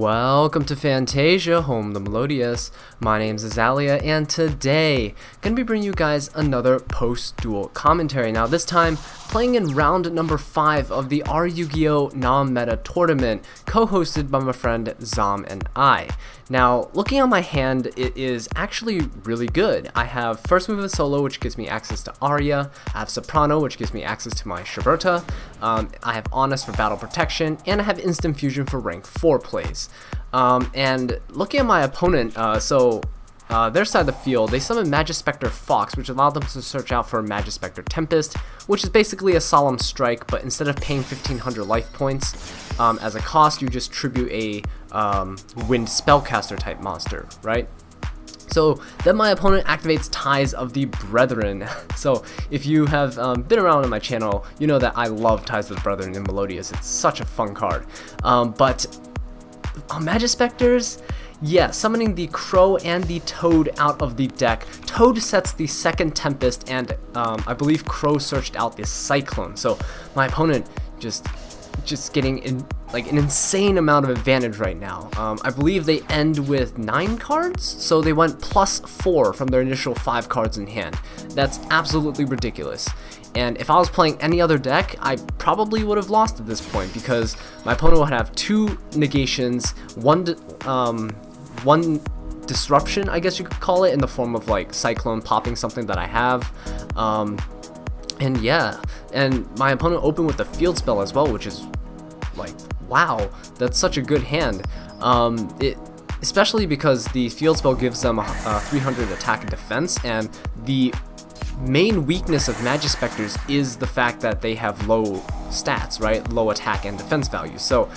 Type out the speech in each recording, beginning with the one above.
Welcome to Fantasia, home the Melodious. My name's Azallea, and today gonna be bringing you guys another post-duel commentary. Now this time, playing in round number 5 of the Yu-Gi-Oh! Non-Meta Tournament, co-hosted by my friend Zom and I. Now, looking at my hand, it is actually really good. I have First Movement Solo, which gives me access to Aria. I have Soprano, which gives me access to my Shiberta. I have Honest for Battle Protection, and I have Instant Fusion for rank 4 plays. And looking at my opponent, their side of the field, they summon Majespecter Fox, which allowed them to search out for Majespecter Tempest, which is basically a Solemn Strike, but instead of paying 1500 life points as a cost, you just tribute a Wind Spellcaster type monster, right? So then my opponent activates Ties of the Brethren. So if you have been around on my channel, you know that I love Ties of the Brethren in Melodious. It's such a fun card. But Majespecters, yeah, summoning the Crow and the Toad out of the deck. Toad sets the second Tempest, and I believe Crow searched out the Cyclone. So my opponent just getting an insane amount of advantage right now. I believe they end with 9 cards, so they went +4 from their initial 5 cards in hand. That's absolutely ridiculous. And if I was playing any other deck, I probably would have lost at this point, because my opponent would have 2 negations, one disruption, I guess you could call it, in the form of like Cyclone popping something that I have. And yeah, and my opponent opened with the field spell as well, which is like, wow, that's such a good hand. Especially because the field spell gives them 300 attack and defense, and the main weakness of Majespecters is the fact that they have low stats, right? Low attack and defense value. So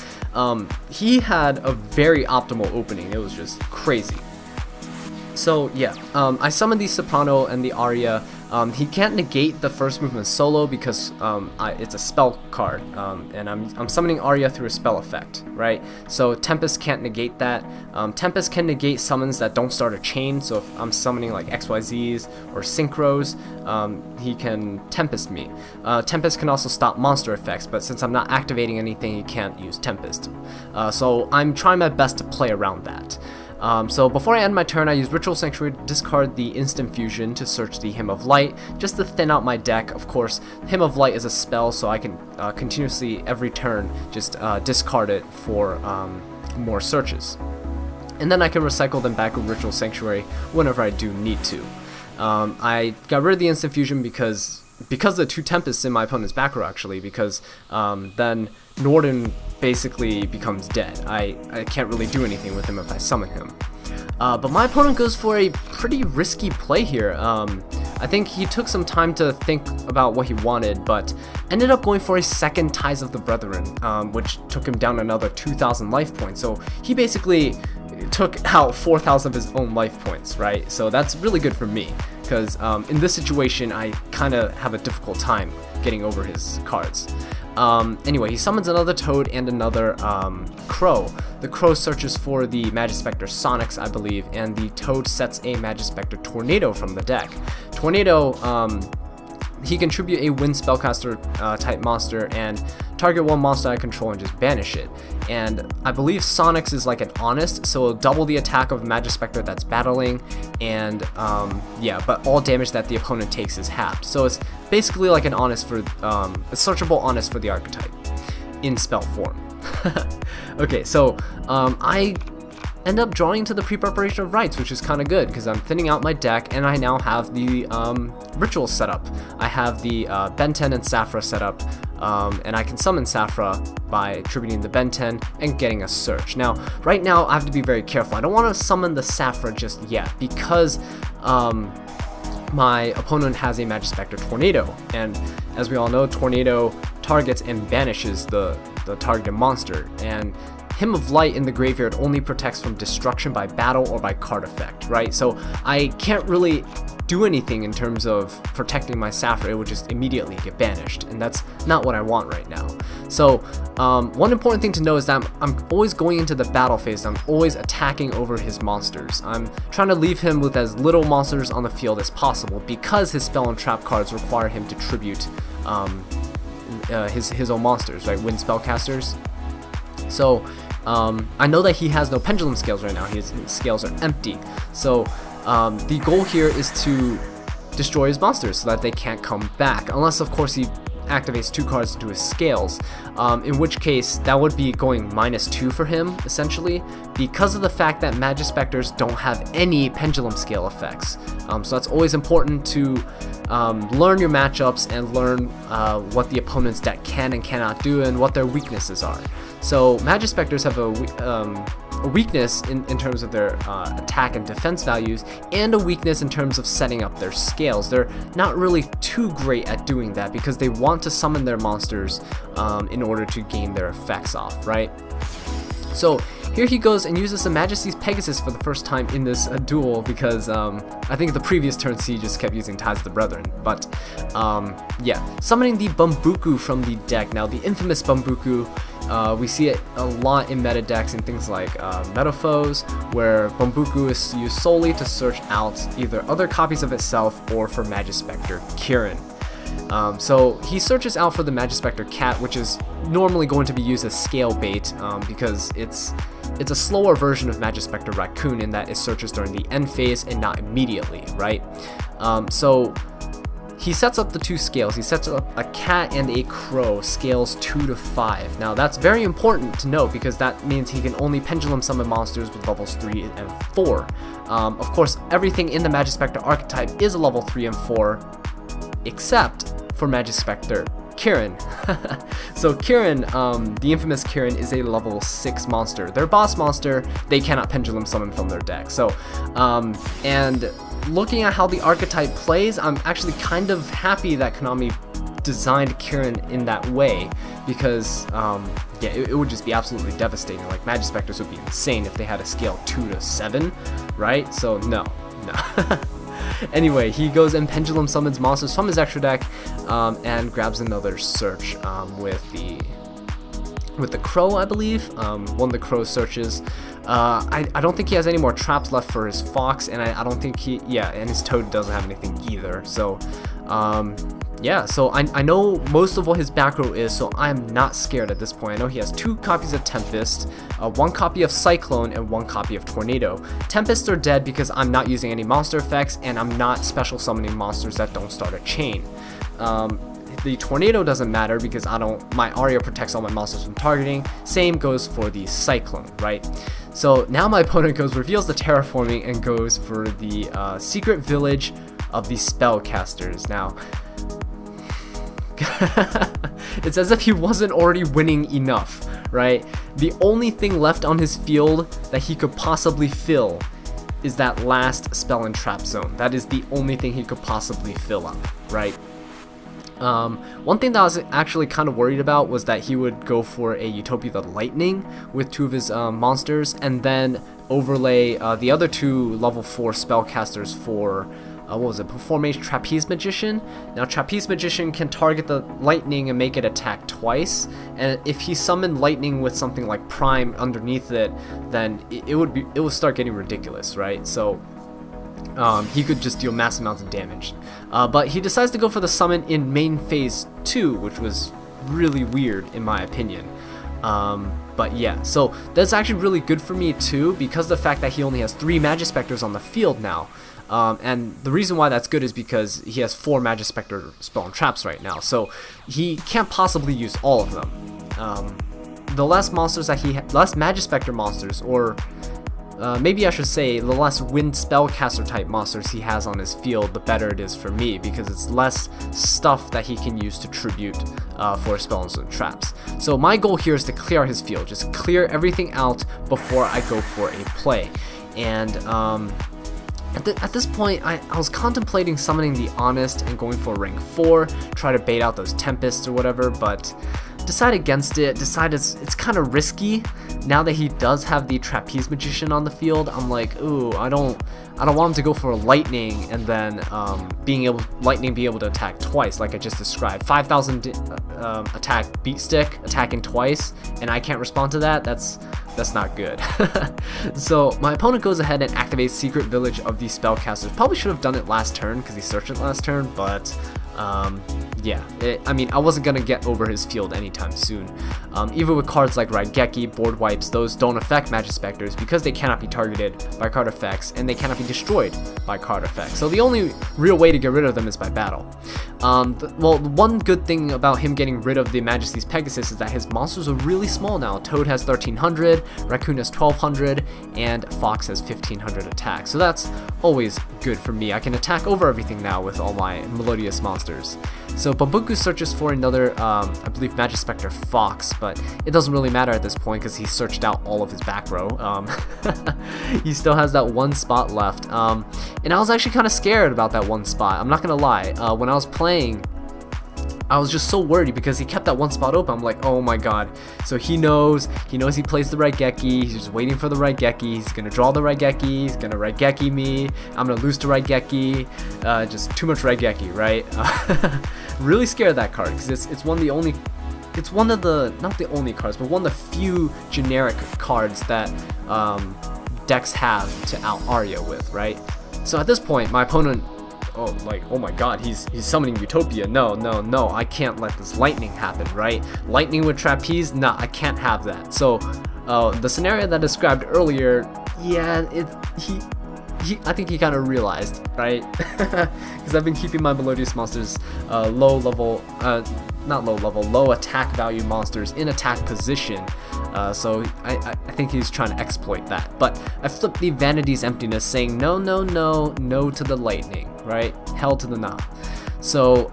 he had a very optimal opening. It was just crazy. So yeah, I summoned the Soprano and the Aria. He can't negate the First Movement Solo because it's a spell card, and I'm summoning Aria through a spell effect, right? So Tempest can't negate that. Tempest can negate summons that don't start a chain, so if I'm summoning like XYZs or Synchros, he can Tempest me. Tempest can also stop monster effects, but since I'm not activating anything, he can't use Tempest. So I'm trying my best to play around that. So before I end my turn, I use Ritual Sanctuary to discard the Instant Fusion to search the Hymn of Light, just to thin out my deck. Of course, Hymn of Light is a spell, so I can continuously, every turn, just discard it for more searches. And then I can recycle them back with Ritual Sanctuary whenever I do need to. I got rid of the Instant Fusion because the 2 Tempests in my opponent's back row, actually, because then Norden basically becomes dead. I can't really do anything with him if I summon him. But my opponent goes for a pretty risky play here. I think he took some time to think about what he wanted, but ended up going for a second Ties of the Brethren, which took him down another 2,000 life points. So he basically took out 4,000 of his own life points, right? So that's really good for me, because in this situation, I kind of have a difficult time getting over his cards. Anyway, he summons another Toad and another Crow. The Crow searches for the Majespecter Sonics, I believe, and the Toad sets a Majespecter Tornado from the deck. Tornado, he can tribute a Wind Spellcaster type monster and target one monster I control and just banish it. And I believe Sonics is like an Honest, so it'll double the attack of Majespecter that's battling, and yeah, but all damage that the opponent takes is halved. So it's basically like an Honest for a searchable Honest for the archetype in spell form. Okay, so I end up drawing to the Pre-Preparation of Rites, which is kind of good because I'm thinning out my deck, and I now have the rituals set up. I have the Benten and Saphra set up, and I can summon Saphra by tributing the Benten and getting a search. Now, right now, I have to be very careful. I don't want to summon the Saphra just yet because my opponent has a Majespecter Tornado, and as we all know, Tornado targets and banishes the targeted monster, and Hymn of Light in the graveyard only protects from destruction by battle or by card effect, right? So I can't really do anything in terms of protecting my Saphra. It would just immediately get banished, and that's not what I want right now. So one important thing to know is that I'm always going into the battle phase. I'm always attacking over his monsters. I'm trying to leave him with as little monsters on the field as possible because his spell and trap cards require him to tribute his own monsters, right? Wind Spellcasters. So I know that he has no pendulum scales right now. His scales are empty. So the goal here is to destroy his monsters so that they can't come back, unless of course he activates 2 cards into his scales, in which case that would be going -2 for him essentially, because of the fact that Majespecters don't have any pendulum scale effects. So that's always important to learn your matchups and learn what the opponent's deck can and cannot do and what their weaknesses are. So Majespecters have a weakness in terms of their attack and defense values, and a weakness in terms of setting up their scales. They're not really too great at doing that because they want to summon their monsters in order to gain their effects off, right? So here he goes and uses the Majesty's Pegasus for the first time in this duel, because I think the previous turns he just kept using Ties of the Brethren. But yeah, summoning the Bumbuku from the deck. Now the infamous Bumbuku, we see it a lot in meta decks and things like Metaphos, where Bumbuku is used solely to search out either other copies of itself or for Majespecter Kirin. So he searches out for the Majespecter Cat, which is normally going to be used as scale bait, because it's a slower version of Majespecter Raccoon in that it searches during the end phase and not immediately, right? So he sets up the 2 scales. He sets up a cat and a crow, scales 2 to 5. Now that's very important to note, because that means he can only pendulum summon monsters with levels 3 and 4. Of course, everything in the Majespecter archetype is a level 3 and 4, except for Majespecter Kirin. So Kirin, the infamous Kirin, is a level 6 monster. Their boss monster, they cannot pendulum summon from their deck. So, and looking at how the archetype plays, I'm actually kind of happy that Konami designed Kirin in that way, because yeah, it would just be absolutely devastating. Like, Majespecters would be insane if they had a scale 2 to 7, right? So no. Anyway, he goes and pendulum summons monsters from his extra deck, and grabs another search with the crow, I believe. One of the crow searches. I don't think he has any more traps left for his fox, and I don't think and his toad doesn't have anything either. So yeah, so I know most of what his back row is, so I'm not scared at this point. I know he has 2 copies of Tempest, 1 copy of Cyclone, and 1 copy of Tornado. Tempests are dead because I'm not using any monster effects, and I'm not special summoning monsters that don't start a chain. The Tornado doesn't matter because my Aria protects all my monsters from targeting. Same goes for the Cyclone, right? So now my opponent reveals the terraforming and goes for the secret village of the spellcasters. Now, it's as if he wasn't already winning enough, right? The only thing left on his field that he could possibly fill is that last spell and trap zone. That is the only thing he could possibly fill up, right? One thing that I was actually kind of worried about was that he would go for a Utopia the Lightning with 2 of his monsters, and then overlay the other 2 level 4 spellcasters for what was it, Performance Trapeze Magician. Now Trapeze Magician can target the lightning and make it attack twice, and if he summoned lightning with something like Prime underneath it, then it would start getting ridiculous, right? So he could just deal massive amounts of damage. But he decides to go for the summon in main phase 2, which was really weird in my opinion. But yeah, so that's actually really good for me too, because of the fact that he only has 3 Majespecters on the field now. And the reason why that's good is because he has 4 Majespecter spell and traps right now, so he can't possibly use all of them. The less monsters that less Majespecter monsters, or maybe I should say the less wind spellcaster type monsters he has on his field, the better it is for me, because it's less stuff that he can use to tribute for spells and traps. So my goal here is to clear his field, just clear everything out before I go for a play. And at this point, I was contemplating summoning the Honest and going for rank 4, try to bait out those Tempests or whatever, but decide against it, decide it's kind of risky. Now that he does have the Trapeze Magician on the field, I'm like, ooh, I don't want him to go for Lightning and then Lightning be able to attack twice, like I just described. 5,000 attack beat stick, attacking twice, and I can't respond to that. That's not good. So my opponent goes ahead and activates Secret Village of the Spellcasters. Probably should have done it last turn because he searched it last turn, but yeah, I mean, I wasn't gonna get over his field anytime soon. Even with cards like RYNMT3, Board Wipes, those don't affect Majespecters because they cannot be targeted by card effects and they cannot be destroyed by card effects. So the only real way to get rid of them is by battle. Well, one good thing about him getting rid of the Majesty's Pegasus is that his monsters are really small now. Toad has 1300, Raccoon has 1200, and Fox has 1500 attack. So that's always good for me. I can attack over everything now with all my Melodious monsters. So Babuku searches for another, I believe, Majespecter Fox, but it doesn't really matter at this point because he searched out all of his back row. He still has that one spot left, and I was actually kind of scared about that one spot. I'm not gonna lie. When I was playing, I was just so worried because he kept that one spot open. I'm like, oh my god. So he knows he plays the RYNMT3. He's just waiting for the RYNMT3. He's gonna draw the RYNMT3. He's gonna RYNMT3 me. I'm gonna lose to RYNMT3. Just too much RYNMT3, right? Really scared of that card because it's one of the only, it's one of the, not the only cards, but one of the few generic cards that decks have to out Arya with, right? So at this point, my opponent, oh my god, he's summoning Utopia. No, I can't let this lightning happen, right? Lightning with Trapeze? Nah, I can't have that. So the scenario that I described earlier, yeah, I think he kind of realized, right? Because I've been keeping my Melodious monsters low attack value monsters in attack position. So I think he's trying to exploit that. But I flipped the Vanity's Emptiness saying no to the lightning, right? Hell to the nah. So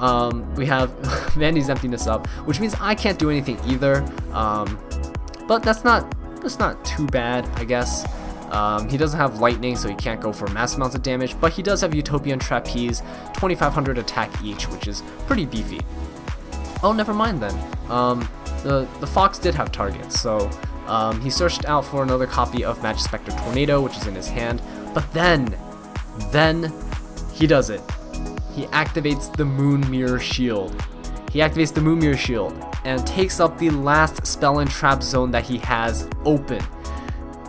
we have Vanity's Emptiness up, which means I can't do anything either. But that's not too bad, I guess. He doesn't have lightning, so he can't go for massive amounts of damage, but he does have Utopia and Trapeze, 2500 attack each, which is pretty beefy. Oh, never mind then. The Fox did have targets, so he searched out for another copy of Majespecter Tornado, which is in his hand, but then he does it. He activates the Moon Mirror Shield. He activates the Moon Mirror Shield and takes up the last spell and trap zone that he has open,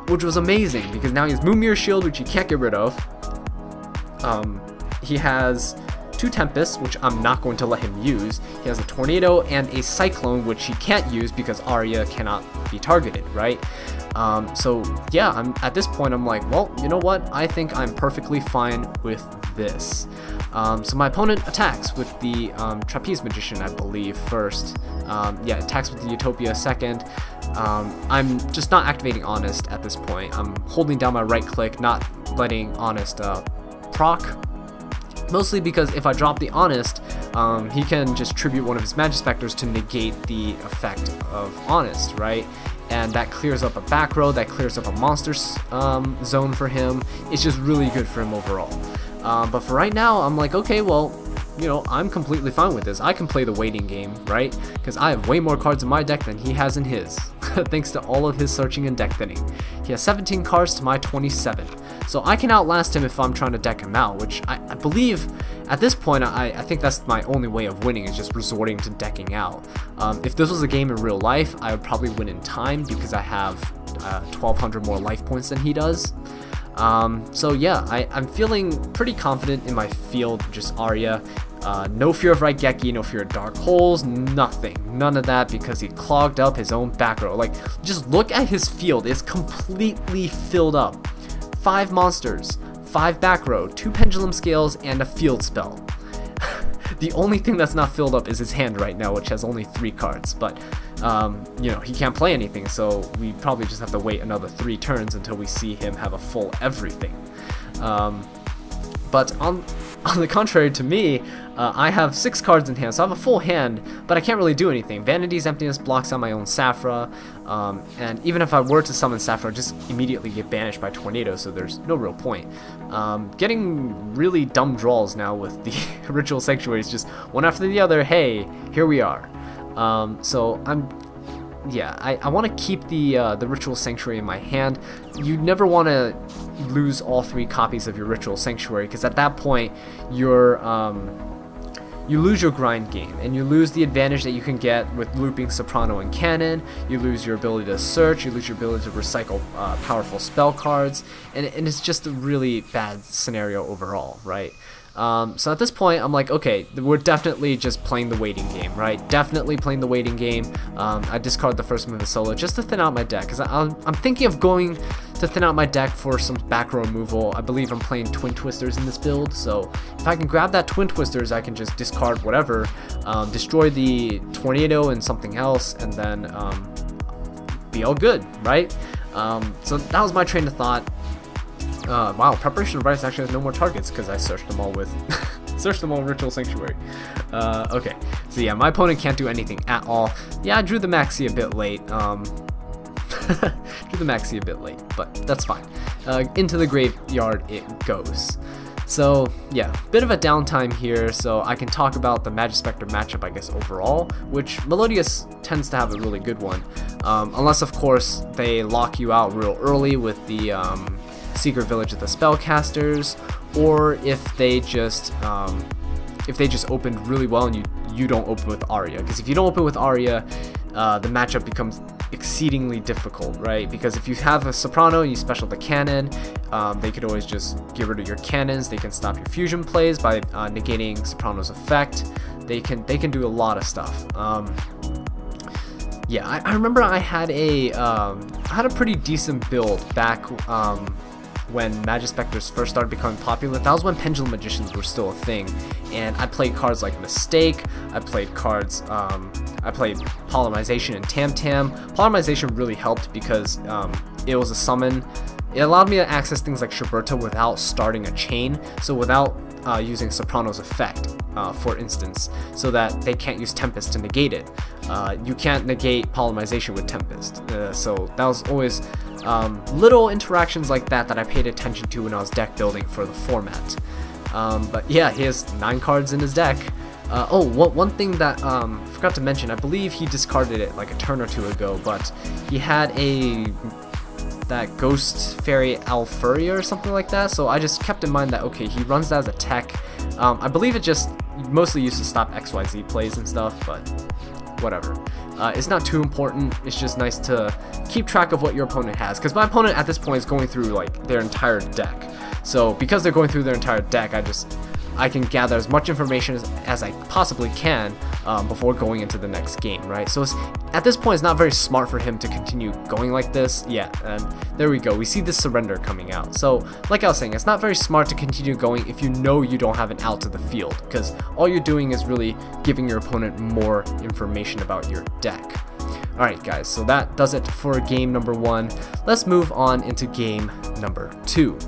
which was amazing because now he has Moon Mirror Shield, which he can't get rid of. He has 2 Tempests, which I'm not going to let him use. He has a Tornado and a Cyclone, which he can't use because Arya cannot be targeted, right? So yeah, at this point I'm like, well, you know what? I think I'm perfectly fine with this. So my opponent attacks with the Trapeze Magician, I believe, first. Yeah, attacks with the Utopia second. I'm just not activating Honest at this point. I'm holding down my right click, not letting Honest proc. Mostly because if I drop the Honest, he can just tribute one of his Majespecters to negate the effect of Honest, right? And that clears up a back row, that clears up a monster zone for him. It's just really good for him overall. But for right now, I'm like, okay, well, you know, I'm completely fine with this. I can play the waiting game, right? Because I have way more cards in my deck than he has in his, thanks to all of his searching and deck thinning. He has 17 cards to my 27. So I can outlast him if I'm trying to deck him out, which I believe at this point, I think that's my only way of winning, is just resorting to decking out. If this was a game in real life, I would probably win in time because I have 1200 more life points than he does. So yeah, I'm feeling pretty confident in my field, just Arya. No fear of RYNMT3, no fear of Dark Holes, nothing. None of that because he clogged up his own back row. Like, just look at his field. It's completely filled up. 5 monsters, 5 back row, 2 pendulum scales, and a field spell. The only thing that's not filled up is his hand right now, which has only 3 cards. But, you know, he can't play anything, so we probably just have to wait another 3 turns until we see him have a full everything. But on the contrary to me, I have 6 cards in hand, so I have a full hand, but I can't really do anything. Vanity's Emptiness blocks out my own Saphra, and even if I were to summon Saphra, I'd just immediately get banished by Tornado, so there's no real point. Getting really dumb draws now with the Ritual Sanctuaries, just one after the other. Hey, here we are. So I want to keep the Ritual Sanctuary in my hand. You never want to lose all 3 copies of your Ritual Sanctuary, because at that point you lose your grind game, and you lose the advantage that you can get with looping Soprano and Cannon. You lose your ability to search, you lose your ability to recycle powerful spell cards, and it's just a really bad scenario overall, right? So at this point, I'm like, okay, we're definitely just playing the waiting game, right? Definitely playing the waiting game. I discard the first move of solo just to thin out my deck, because I'm thinking of going to thin out my deck for some back row removal. I believe I'm playing Twin Twisters in this build, so if I can grab that Twin Twisters, I can just discard whatever, destroy the Tornado and something else, and then be all good, right? So that was my train of thought. Wow, Preparation of Rice actually has no more targets because I searched them all with searched them all in Ritual Sanctuary. Okay, so yeah, my opponent can't do anything at all. Yeah, I drew the Maxi a bit late. Drew the Maxi a bit late, but that's fine. Into the graveyard it goes. So yeah, bit of a downtime here, so I can talk about the Majespecter matchup, I guess, overall, which Melodious tends to have a really good one. Unless, of course, they lock you out real early with the Secret Village of the Spellcasters, or if they just opened really well and you don't open with Arya. Because if you don't open with Arya, the matchup becomes exceedingly difficult, right? Because if you have a Soprano and you special the cannon, they could always just get rid of your cannons. They can stop your fusion plays by negating Soprano's effect. They can do a lot of stuff. Yeah, I remember I had a pretty decent build back when Majespecters first started becoming popular. That was when Pendulum Magicians were still a thing, and I played cards like Mistake. I played cards. I played Polymerization and Tam Tam. Polymerization really helped because it was a summon. It allowed me to access things like Shiberta without starting a chain, so without using Soprano's effect, for instance, so that they can't use Tempest to negate it. You can't negate Polymerization with Tempest, so that was always little interactions like that I paid attention to when I was deck building for the format. But yeah, he has 9 cards in his deck. One thing that forgot to mention, I believe he discarded it like a turn or two ago, but he had that Ghost Fairy Alfuria or something like that, so I just kept in mind that, okay, he runs that as a tech. I believe it just mostly used to stop XYZ plays and stuff, but whatever. It's not too important, it's just nice to keep track of what your opponent has, because my opponent at this point is going through like their entire deck. So because they're going through their entire deck, I can gather as much information as I possibly can before going into the next game, right? So at this point, it's not very smart for him to continue going like this. Yeah, and there we go. We see this surrender coming out. So like I was saying, it's not very smart to continue going if you know you don't have an out to the field, because all you're doing is really giving your opponent more information about your deck. Alright guys, so that does it for game number 1. Let's move on into game number 2.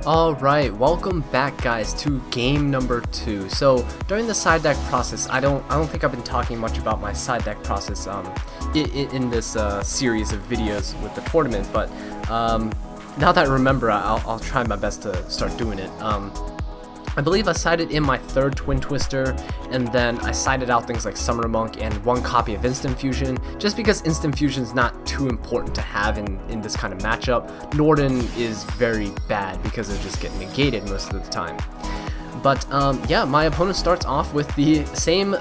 Alright, welcome back guys to game number 2. So during the side deck process, I don't think I've been talking much about my side deck process in this series of videos with the tournament, but now that I remember, I'll try my best to start doing it. I believe I sided in my 3rd Twin Twister, and then I sided out things like Summoner Monk and 1 copy of Instant Fusion, just because Instant Fusion is not too important to have in this kind of matchup. Norden is very bad because they just get negated most of the time. But yeah, my opponent starts off with the same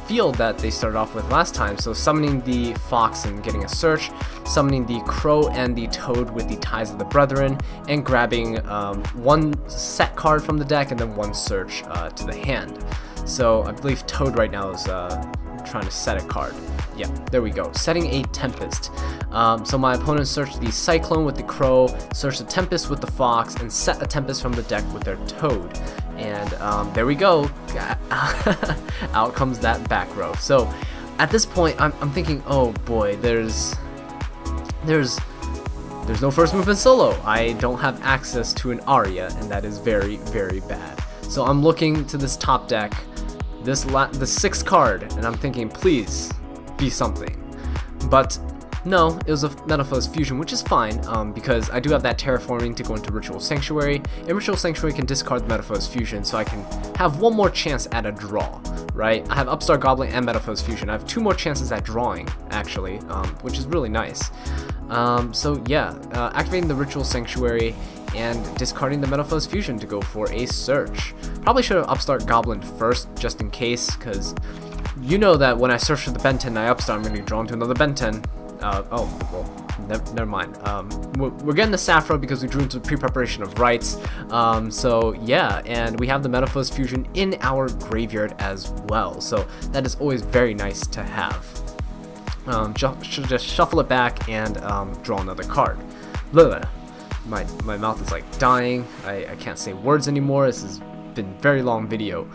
field that they started off with last time, so summoning the Fox and getting a search, summoning the Crow and the Toad with the Ties of the Brethren, and grabbing 1 set card from the deck and then 1 search to the hand. So I believe Toad right now is trying to set a card. Yeah, there we go. Setting a Tempest. So my opponent searched the Cyclone with the Crow, searched a Tempest with the Fox, and set a Tempest from the deck with their Toad. And there we go. Out comes that back row. So at this point, I'm thinking, oh boy, there's no first move in solo. I don't have access to an Arya, and that is very, very bad. So I'm looking to this top deck, the 6th card, and I'm thinking, please be something. But no, it was a Metamorphosis Fusion, which is fine, because I do have that Terraforming to go into Ritual Sanctuary, and Ritual Sanctuary can discard the Metamorphosis Fusion, so I can have 1 more chance at a draw, right? I have Upstart Goblin and Metamorphosis Fusion. I have 2 more chances at drawing, actually, which is really nice. So yeah, activating the Ritual Sanctuary and discarding the Metamorphosis Fusion to go for a search. Probably should have Upstart Goblin first, just in case, because you know that when I search for the Benten, I Upstart, I'm going to be drawn to another Benten. Oh, well, never mind. We're getting the Sapphire's because we drew into the pre-preparation of rites. So yeah, and we have the Metaphors Fusion in our graveyard as well. So that is always very nice to have. Should just shuffle it back and draw another card. Blah. My mouth is like dying. I can't say words anymore. This has been a very long video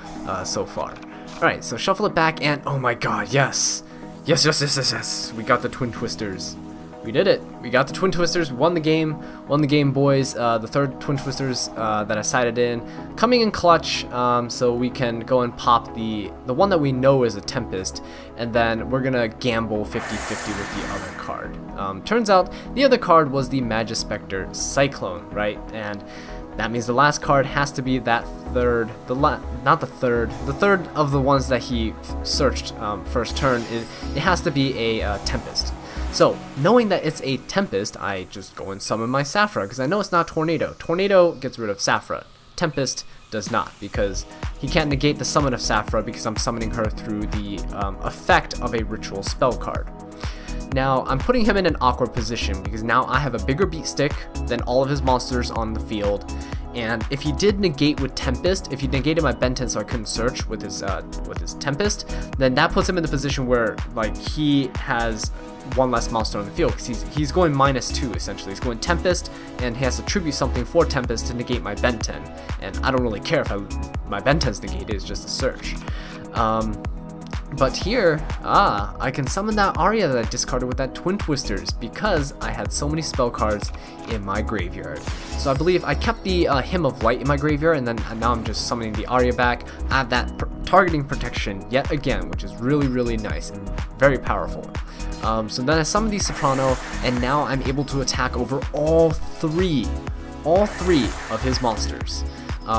so far. Alright, so shuffle it back and oh my god, yes! Yes! We got the Twin Twisters. We did it. We got the Twin Twisters, won the game, boys. The third Twin Twisters that I sided in, coming in clutch, so we can go and pop the one that we know is a Tempest, and then we're gonna gamble 50-50 with the other card. Turns out the other card was the Majespecter Cyclone, right? And that means the last card has to be that third, the third of the ones that he searched first turn. It has to be a Tempest. So, knowing that it's a Tempest, I just go and summon my Sapphire's, because I know it's not Tornado. Tornado gets rid of Sapphire's. Tempest does not, because he can't negate the summon of Sapphire's because I'm summoning her through the effect of a ritual spell card. Now, I'm putting him in an awkward position because now I have a bigger beat stick than all of his monsters on the field, and if he did negate with Tempest, if he negated my Benten so I couldn't search with his Tempest, then that puts him in the position where like he has one less monster on the field because he's going -2 essentially. He's going Tempest and he has to tribute something for Tempest to negate my Benten, and I don't really care if my Benten's negated, it's just a search. But here, I can summon that Aria that I discarded with that Twin Twisters because I had so many spell cards in my graveyard. So I believe I kept the Hymn of Light in my graveyard, and then now I'm just summoning the Aria back. I have that targeting protection yet again, which is really nice and very powerful. So then I summon the Soprano, and now I'm able to attack over all three of his monsters.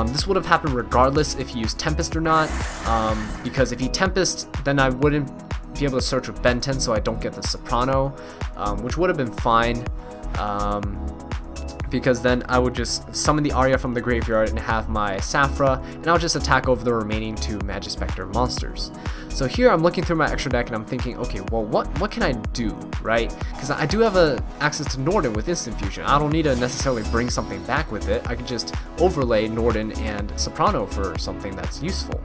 This would have happened regardless if he used Tempest or not, because if he Tempest, then I wouldn't be able to search with Benten, so I don't get the Soprano, which would have been fine, because then I would just summon the Aria from the graveyard and have my Sapphire's, and I'll just attack over the remaining 2 Majespecter monsters. So here I'm looking through my extra deck and I'm thinking, okay, well what can I do, right? Because I do have access to Norden with Instant Fusion. I don't need to necessarily bring something back with it. I could just overlay Norden and Soprano for something that's useful.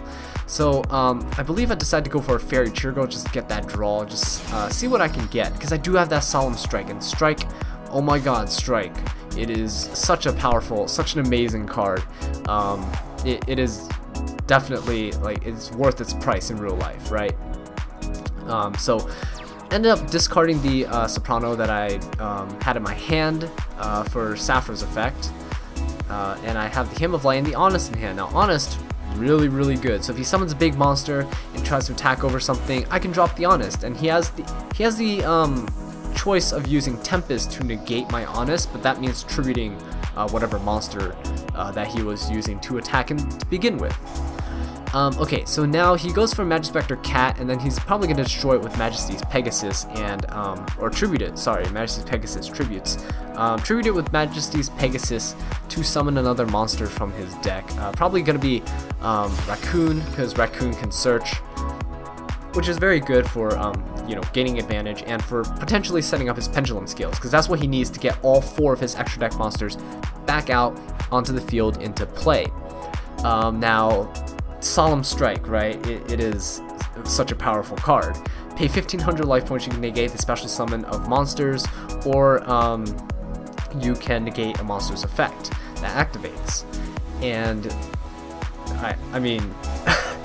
So I believe I decided to go for a Fairy Cheergo just to get that draw, just see what I can get, because I do have that Solemn Strike, and Strike, oh my god, Strike. It is such a powerful, such an amazing card. It is definitely, like, it's worth its price in real life, right? So ended up discarding the Soprano that I had in my hand for Sapphire's effect, and I have the Hymn of Light and the Honest in hand. Now Honest, really good. So if he summons a big monster and tries to attack over something, I can drop the Honest, and he has the choice of using Tempest to negate my Honest, but that means tributing whatever monster that he was using to attack him to begin with. Okay, so now he goes for Majespecter Cat, and then he's probably going to destroy it with Majesty's Pegasus and, or tribute it, sorry, Majesty's Pegasus tributes. Tribute it with Majesty's Pegasus to summon another monster from his deck. Probably going to be Raccoon, because Raccoon can search, which is very good for, you know, gaining advantage and for potentially setting up his Pendulum skills, because that's what he needs to get all 4 of his extra deck monsters back out onto the field into play. Now, Solemn Strike, right? It is such a powerful card. Pay 1500 life points, you can negate the special summon of monsters, or you can negate a monster's effect that activates. And I mean,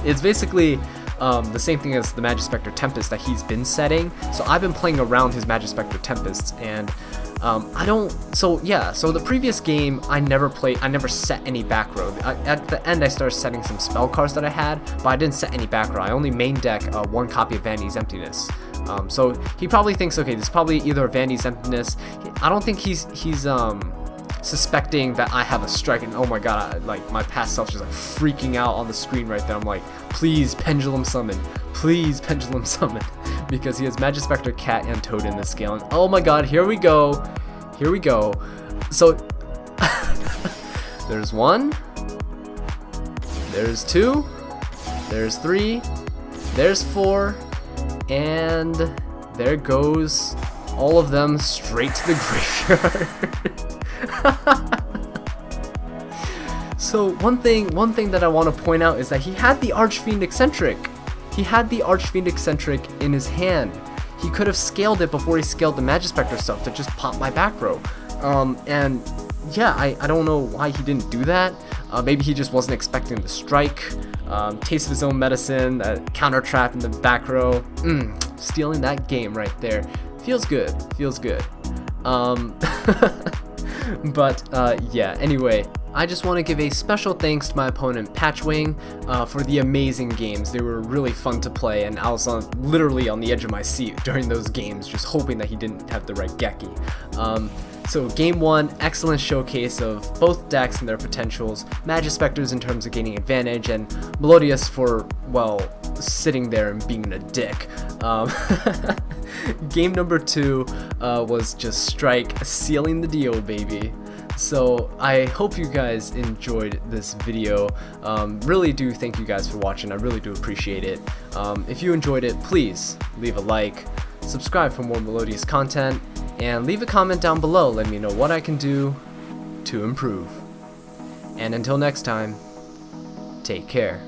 it's basically the same thing as the Majespecter Tempest that he's been setting. So I've been playing around his Majespecter Tempests, and so the previous game I never set any back row. At the end I started setting some spell cards that I had, but I didn't set any back row. I only main deck 1 copy of Vanity's Emptiness. So he probably thinks, okay, this is probably either Vanity's Emptiness. I don't think he's suspecting that I have a strike, and oh my god, like my past self just like freaking out on the screen right there. I'm like, please Pendulum Summon, because he has Majespecter Cat and Toad in this scale, and oh my god, here we go. So there's 1, there's 2, there's 3, there's 4, and there goes all of them straight to the graveyard. So one thing that I want to point out is that he had the Archfiend Eccentric. He had the Archfiend Eccentric in his hand. He could have scaled it before he scaled the Majespecter stuff to just pop my back row. And yeah, I don't know why he didn't do that. Maybe he just wasn't expecting the strike. Taste of his own medicine, counter trap in the back row. Stealing that game right there. Feels good. Feels good. But yeah, anyway, I just want to give a special thanks to my opponent Patchwing for the amazing games. They were really fun to play, and I was literally on the edge of my seat during those games, just hoping that he didn't have the right Geki. So game 1, excellent showcase of both decks and their potentials. Majespecters in terms of gaining advantage, and Melodious for, well, sitting there and being a dick. Game number 2 was just Strike sealing the deal, baby. So I hope you guys enjoyed this video. Really do thank you guys for watching. I really do appreciate it. If you enjoyed it, please leave a like, subscribe for more Melodious content, and leave a comment down below. Let me know what I can do to improve. And until next time, take care.